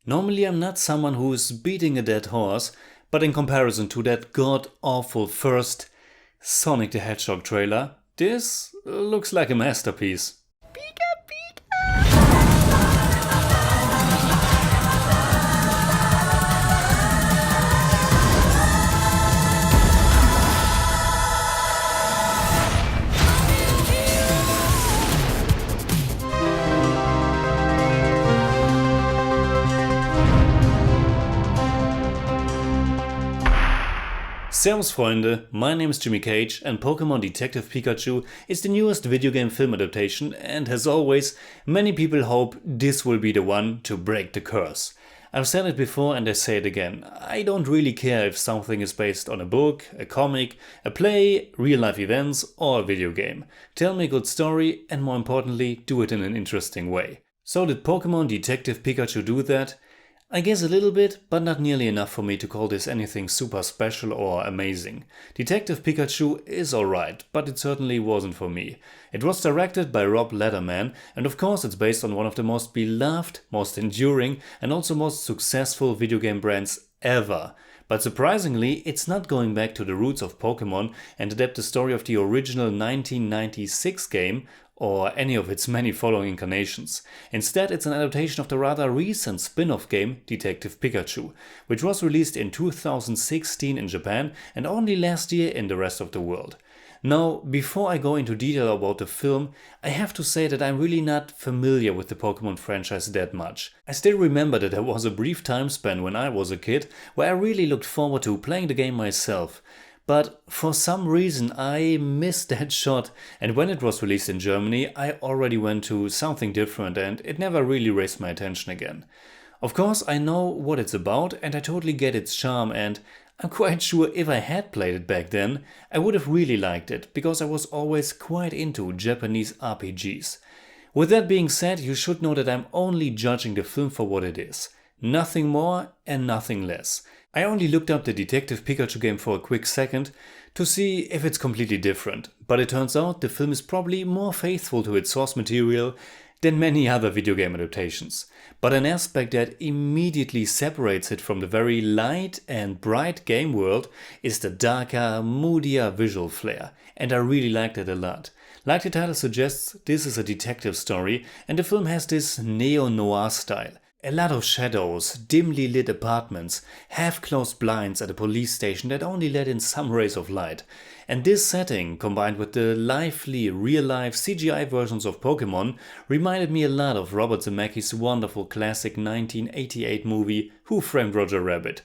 Normally I'm not someone who's beating a dead horse, but in comparison to that god-awful first Sonic the Hedgehog trailer, this looks like a masterpiece. Pika Pika! Servus Freunde, my name is Jimmy Cage and Pokémon Detective Pikachu is the newest video game film adaptation, and as always, many people hope this will be the one to break the curse. I've said it before and I say it again, I don't really care if something is based on a book, a comic, a play, real life events or a video game. Tell me a good story and more importantly, do it in an interesting way. So did Pokémon Detective Pikachu do that? I guess a little bit, but not nearly enough for me to call this anything super special or amazing. Detective Pikachu is alright, but it certainly wasn't for me. It was directed by Rob Letterman, and of course it's based on one of the most beloved, most enduring and also most successful video game brands ever. But surprisingly, it's not going back to the roots of Pokémon and adapt the story of the original 1996 game or any of its many following incarnations. Instead, it's an adaptation of the rather recent spin-off game Detective Pikachu, which was released in 2016 in Japan and only last year in the rest of the world. Now, before I go into detail about the film, I have to say that I'm really not familiar with the Pokémon franchise that much. I still remember that there was a brief time span when I was a kid where I really looked forward to playing the game myself. But for some reason I missed that shot, and when it was released in Germany I already went to something different and it never really raised my attention again. Of course I know what it's about and I totally get its charm, and I'm quite sure if I had played it back then I would have really liked it, because I was always quite into Japanese RPGs. With that being said, you should know that I'm only judging the film for what it is. Nothing more and nothing less. I only looked up the Detective Pikachu game for a quick second to see if it's completely different, but it turns out the film is probably more faithful to its source material than many other video game adaptations. But an aspect that immediately separates it from the very light and bright game world is the darker, moodier visual flair, and I really liked it a lot. Like the title suggests, this is a detective story and the film has this neo-noir style. A lot of shadows, dimly lit apartments, half-closed blinds at a police station that only let in some rays of light. And this setting, combined with the lively, real-life CGI versions of Pokémon, reminded me a lot of Robert Zemeckis' wonderful classic 1988 movie Who Framed Roger Rabbit,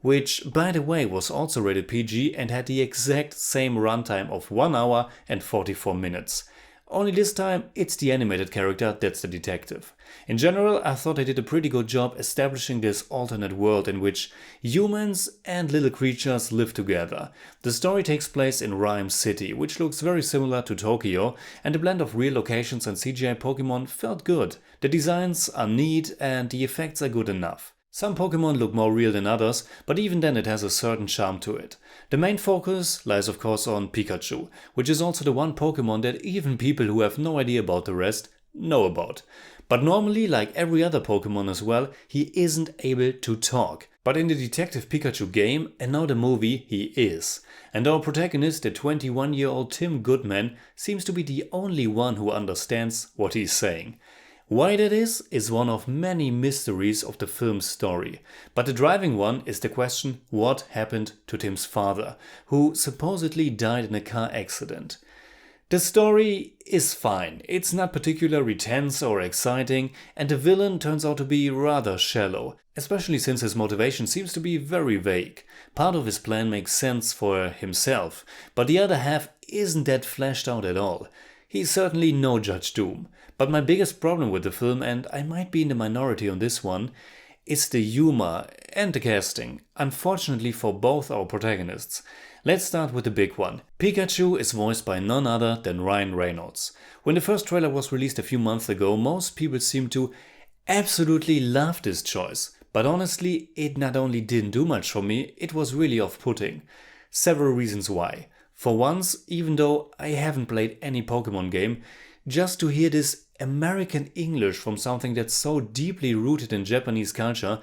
which, by the way, was also rated PG and had the exact same runtime of 1 hour and 44 minutes. Only this time, it's the animated character that's the detective. In general, I thought they did a pretty good job establishing this alternate world in which humans and little creatures live together. The story takes place in Rhyme City, which looks very similar to Tokyo, and the blend of real locations and CGI Pokémon felt good. The designs are neat and the effects are good enough. Some Pokémon look more real than others, but even then it has a certain charm to it. The main focus lies of course on Pikachu, which is also the one Pokémon that even people who have no idea about the rest know about. But normally, like every other Pokémon as well, he isn't able to talk. But in the Detective Pikachu game, and now the movie, he is. And our protagonist, the 21-year-old Tim Goodman, seems to be the only one who understands what he's saying. Why that is one of many mysteries of the film's story. But the driving one is the question, what happened to Tim's father, who supposedly died in a car accident. The story is fine, it's not particularly tense or exciting, and the villain turns out to be rather shallow, especially since his motivation seems to be very vague. Part of his plan makes sense for himself, but the other half isn't that fleshed out at all. He's certainly no Judge Doom, but my biggest problem with the film, and I might be in the minority on this one, is the humor and the casting, unfortunately for both our protagonists. Let's start with the big one. Pikachu is voiced by none other than Ryan Reynolds. When the first trailer was released a few months ago, most people seemed to absolutely love this choice. But honestly, it not only didn't do much for me, it was really off-putting. Several reasons why. For once, even though I haven't played any Pokémon game, just to hear this American English from something that's so deeply rooted in Japanese culture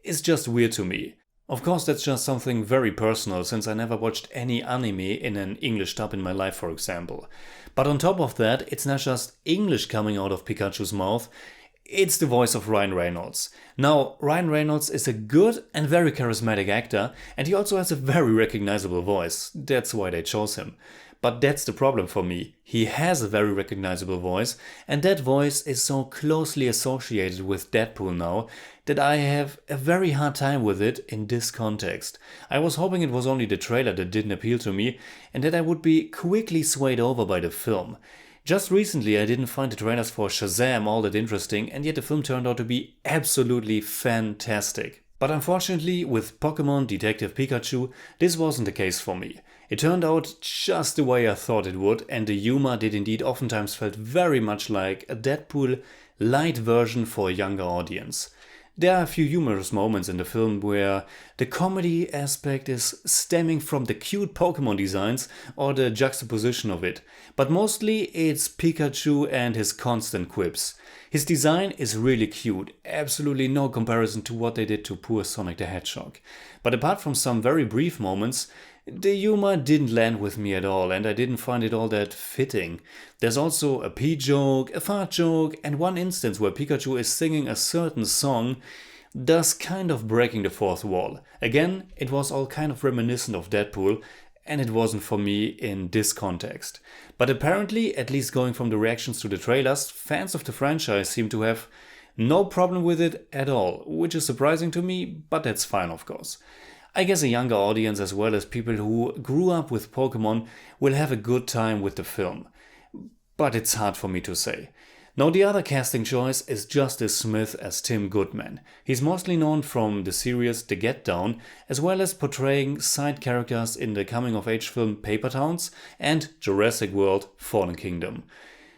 is just weird to me. Of course, that's just something very personal, since I never watched any anime in an English dub in my life, for example. But on top of that, it's not just English coming out of Pikachu's mouth, it's the voice of Ryan Reynolds. Now, Ryan Reynolds is a good and very charismatic actor, and he also has a very recognizable voice. That's why they chose him. But that's the problem for me. He has a very recognizable voice, and that voice is so closely associated with Deadpool now that I have a very hard time with it in this context. I was hoping it was only the trailer that didn't appeal to me, and that I would be quickly swayed over by the film. Just recently I didn't find the trailers for Shazam all that interesting, and yet the film turned out to be absolutely fantastic. But unfortunately, with Pokémon Detective Pikachu, this wasn't the case for me. It turned out just the way I thought it would, and the humor did indeed oftentimes felt very much like a Deadpool light version for a younger audience. There are a few humorous moments in the film where the comedy aspect is stemming from the cute Pokémon designs or the juxtaposition of it, but mostly it's Pikachu and his constant quips. His design is really cute, absolutely no comparison to what they did to poor Sonic the Hedgehog. But apart from some very brief moments, the humor didn't land with me at all, and I didn't find it all that fitting. There's also a pee joke, a fart joke, and one instance where Pikachu is singing a certain song, thus kind of breaking the fourth wall. Again, it was all kind of reminiscent of Deadpool, and it wasn't for me in this context. But apparently, at least going from the reactions to the trailers, fans of the franchise seem to have no problem with it at all, which is surprising to me, but that's fine of course. I guess a younger audience as well as people who grew up with Pokémon will have a good time with the film. But it's hard for me to say. Now the other casting choice is Justice Smith as Tim Goodman. He's mostly known from the series The Get Down, as well as portraying side characters in the coming-of-age film Paper Towns and Jurassic World Fallen Kingdom.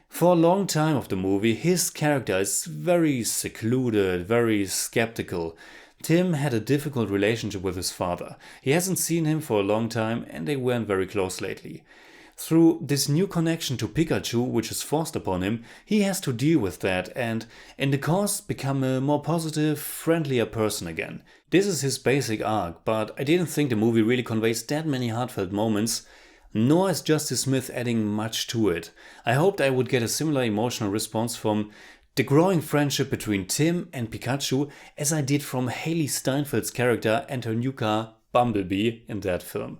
For a long time of the movie, his character is very secluded, very skeptical. Tim had a difficult relationship with his father. He hasn't seen him for a long time and they weren't very close lately. Through this new connection to Pikachu, which is forced upon him, he has to deal with that and, in the course, become a more positive, friendlier person again. This is his basic arc, but I didn't think the movie really conveys that many heartfelt moments, nor is Justice Smith adding much to it. I hoped I would get a similar emotional response from the growing friendship between Tim and Pikachu as I did from Hailee Steinfeld's character and her new car, Bumblebee, in that film.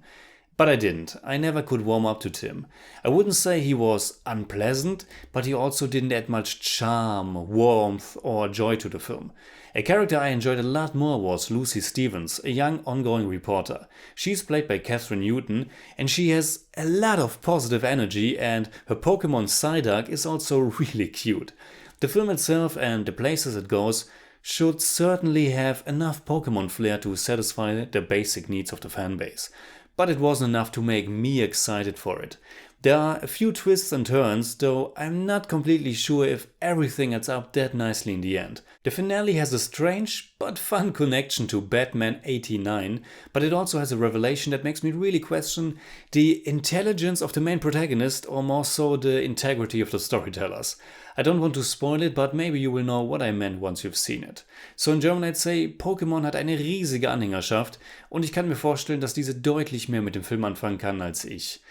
But I didn't. I never could warm up to Tim. I wouldn't say he was unpleasant, but he also didn't add much charm, warmth or joy to the film. A character I enjoyed a lot more was Lucy Stevens, a young ongoing reporter. She's played by Catherine Newton and she has a lot of positive energy and her Pokémon Psyduck is also really cute. The film itself and the places it goes should certainly have enough Pokémon flair to satisfy the basic needs of the fanbase. But it wasn't enough to make me excited for it. There are a few twists and turns, though I'm not completely sure if everything adds up that nicely in the end. The finale has a strange but fun connection to Batman 89, but it also has a revelation that makes me really question the intelligence of the main protagonist or more so the integrity of the storytellers. I don't want to spoil it, but maybe you will know what I meant once you've seen it. So in German I'd say, Pokémon hat eine riesige Anhängerschaft und ich kann mir vorstellen, dass diese deutlich mehr mit dem Film anfangen kann als ich.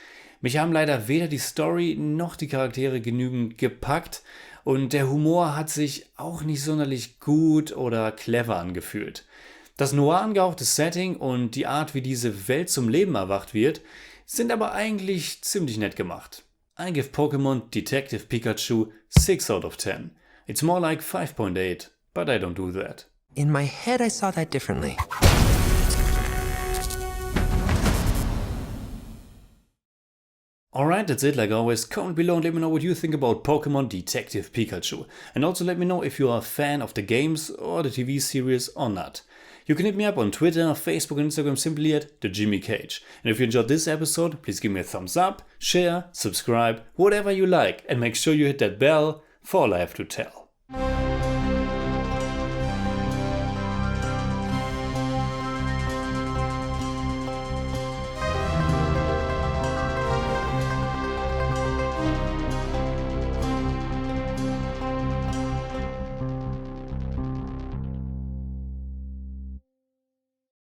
Mich haben leider weder die Story noch die Charaktere genügend gepackt und der Humor hat sich auch nicht sonderlich gut oder clever angefühlt. Das noir angehauchte Setting und die Art, wie diese Welt zum Leben erwacht wird, sind aber eigentlich ziemlich nett gemacht. I give Pokémon Detective Pikachu 6 out of 10. It's more like 5.8, but I don't do that. In my head, I saw that differently. Alright, that's it like always. Comment below and let me know what you think about Pokémon Detective Pikachu. And also let me know if you are a fan of the games or the TV series or not. You can hit me up on Twitter, Facebook and Instagram simply at TheJimmyCage. And if you enjoyed this episode, please give me a thumbs up, share, subscribe, whatever you like. And make sure you hit that bell for all I have to tell.